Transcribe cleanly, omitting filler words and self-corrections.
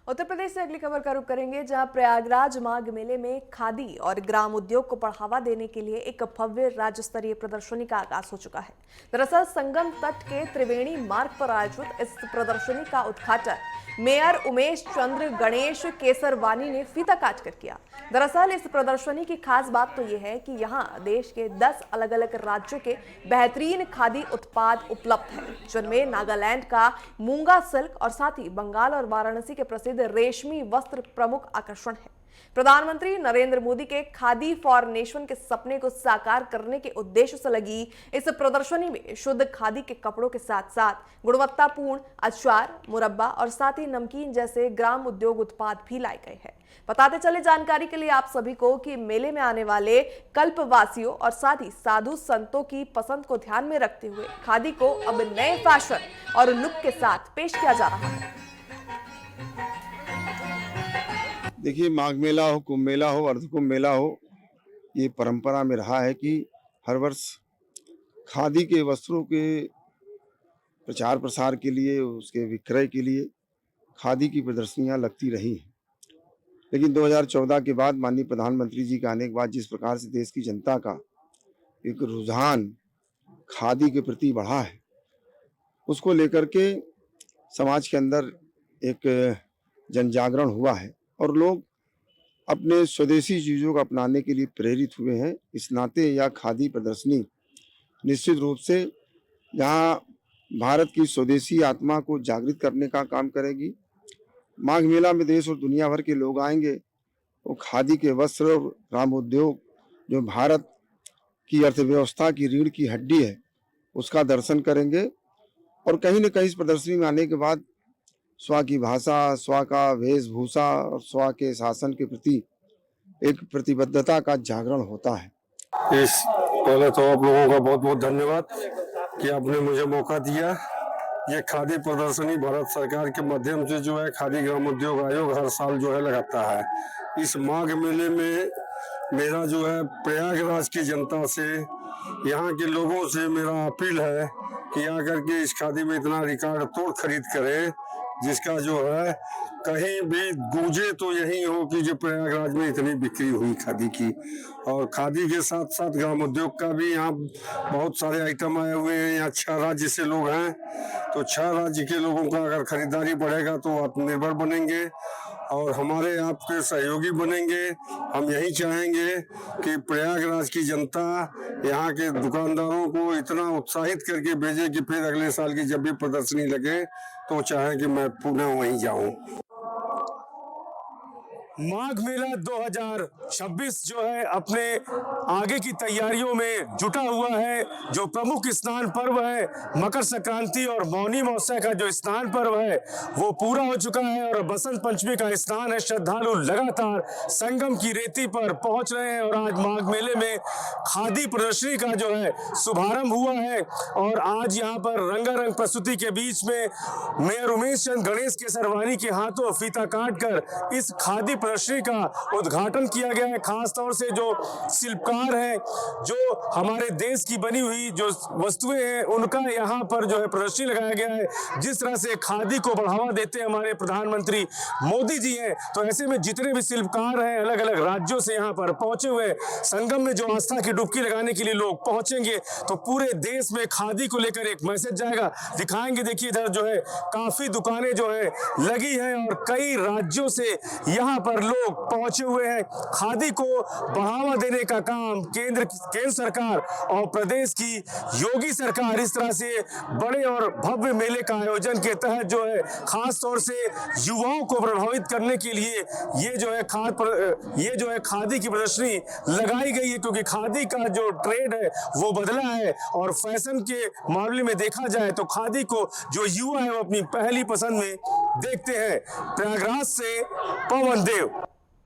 उत्तर प्रदेश से अगली खबर का रुख करेंगे, जहां प्रयागराज माघ मेले में खादी और ग्राम उद्योग को बढ़ावा देने के लिए एक भव्य राज्य स्तरीय प्रदर्शनी का आगाज हो चुका है। दरअसल संगम तट के त्रिवेणी मार्ग पर आयोजित इस प्रदर्शनी का उद्घाटन मेयर उमेश चंद्र गणेश केसरवानी ने फीता काट कर किया। दरअसल इस प्रदर्शनी की खास बात तो यह है कि यहाँ देश के 10 अलग अलग राज्यों के बेहतरीन खादी उत्पाद उपलब्ध हैं, जिनमें नागालैंड का मूंगा सिल्क और साथ ही बंगाल और वाराणसी के प्रसिद्ध रेशमी वस्त्र प्रमुख आकर्षण है। प्रधानमंत्री नरेंद्र मोदी के खादी फॉर नेशन के सपने को साकार करने के उद्देश्य से लगी इस प्रदर्शनी में शुद्ध खादी के कपड़ों के साथ साथ गुणवत्तापूर्ण अचार, मुरब्बा और साथ ही नमकीन जैसे ग्राम उद्योग उत्पाद भी लाए गए हैं। बताते चले जानकारी के लिए आप सभी को कि मेले में आने वाले कल्पवासियों और साथ ही साधु संतों की पसंद को ध्यान में रखते हुए खादी को अब नए फैशन और लुक के साथ पेश किया जा रहा है। देखिए, माघ मेला हो, कुंभ मेला हो, अर्ध कुंभ मेला हो, ये परंपरा में रहा है कि हर वर्ष खादी के वस्त्रों के प्रचार प्रसार के लिए, उसके विक्रय के लिए खादी की प्रदर्शनियां लगती रही हैं। लेकिन 2014 के बाद माननीय प्रधानमंत्री जी के आने के बाद जिस प्रकार से देश की जनता का एक रुझान खादी के प्रति बढ़ा है, उसको लेकर के समाज के अंदर एक जन जागरण हुआ है और लोग अपने स्वदेशी चीज़ों को अपनाने के लिए प्रेरित हुए हैं। इस नाते यह खादी प्रदर्शनी निश्चित रूप से यहाँ भारत की स्वदेशी आत्मा को जागृत करने का काम करेगी। माघ मेला में देश और दुनिया भर के लोग आएंगे, वो खादी के वस्त्र और ग्राम उद्योग जो भारत की अर्थव्यवस्था की रीढ़ की हड्डी है, उसका दर्शन करेंगे और कहीं न कहीं इस प्रदर्शनी में आने के बाद स्व की भाषा, स्व का वेशभूषा और स्व के शासन के प्रति एक प्रतिबद्धता का जागरण होता है। पहले तो आप लोगों का बहुत बहुत धन्यवाद कि आपने मुझे मौका दिया। ये खादी प्रदर्शनी भारत सरकार के माध्यम से जो है खादी ग्राम उद्योग आयोग हर साल जो है लगाता है। इस माघ मेले में मेरा जो है प्रयागराज की जनता से, यहाँ के लोगों से मेरा अपील है कि आकर के इस खादी में इतना रिकॉर्ड तोड़ खरीद करें, जिसका जो है कहीं भी गूंजे तो यही हो कि जो प्रयागराज में इतनी बिक्री हुई खादी की। और खादी के साथ साथ ग्राम उद्योग का भी यहाँ बहुत सारे आइटम आए हुए हैं। यहाँ 6 राज्य से लोग हैं, तो 6 राज्य के लोगों का अगर खरीदारी बढ़ेगा तो आत्मनिर्भर बनेंगे और हमारे आपके सहयोगी बनेंगे। हम यही चाहेंगे कि प्रयागराज की जनता यहाँ के दुकानदारों को इतना उत्साहित करके भेजे कि फिर अगले साल की जब भी प्रदर्शनी लगे तो चाहे कि मैं पुनः वहीं जाऊं। माघ मेला 2026 जो है अपने आगे की तैयारियों में जुटा हुआ है। जो प्रमुख स्नान पर्व है मकर संक्रांति और मौनी अमावस्या का जो स्नान पर्व है वो पूरा हो चुका है और बसंत पंचमी का स्नान है। श्रद्धालु लगातार संगम की रेती पर पहुंच रहे हैं और आज माघ मेले में खादी प्रदर्शनी का जो है शुभारंभ हुआ है। और आज यहाँ पर रंगारंग प्रस्तुति के बीच में मेयर उमेश चंद्र गणेश केसरवानी के हाथों फीता काट कर इस खादी प्रदर्शनी का उद्घाटन किया गया है। खास तौर से जो शिल्पकार हैं, जो हमारे देश की बनी हुई जो वस्तुएं हैं, उनका यहाँ पर जो है प्रदर्शनी लगाया गया है। जिस तरह से खादी को बढ़ावा देते हमारे प्रधानमंत्री मोदी जी हैं, तो ऐसे में जितने भी शिल्पकार हैं अलग अलग राज्यों से यहाँ पर पहुंचे हुए संगम में जो आस्था की डुबकी लगाने के लिए लोग पहुंचेंगे, तो पूरे देश में खादी को लेकर एक मैसेज जाएगा। दिखाएंगे, देखिए इधर जो है काफी दुकानें जो है लगी हैं और कई राज्यों से यहाँ पर लोग पहुंचे हुए हैं। खादी को बढ़ावा देने का काम केंद्र सरकार और प्रदेश की योगी सरकार इस तरह से बड़े और भव्य मेले का आयोजन के तहत जो है खास तौर से युवाओं को प्रभावित करने के लिए ये जो है खादी की प्रदर्शनी लगाई गई है, क्योंकि खादी का जो ट्रेंड है वो बदला है और फैशन के मामले में देखा जाए तो खादी को जो युवा है वो अपनी पहली पसंद में देखते हैं। प्रयागराज से पवन देव।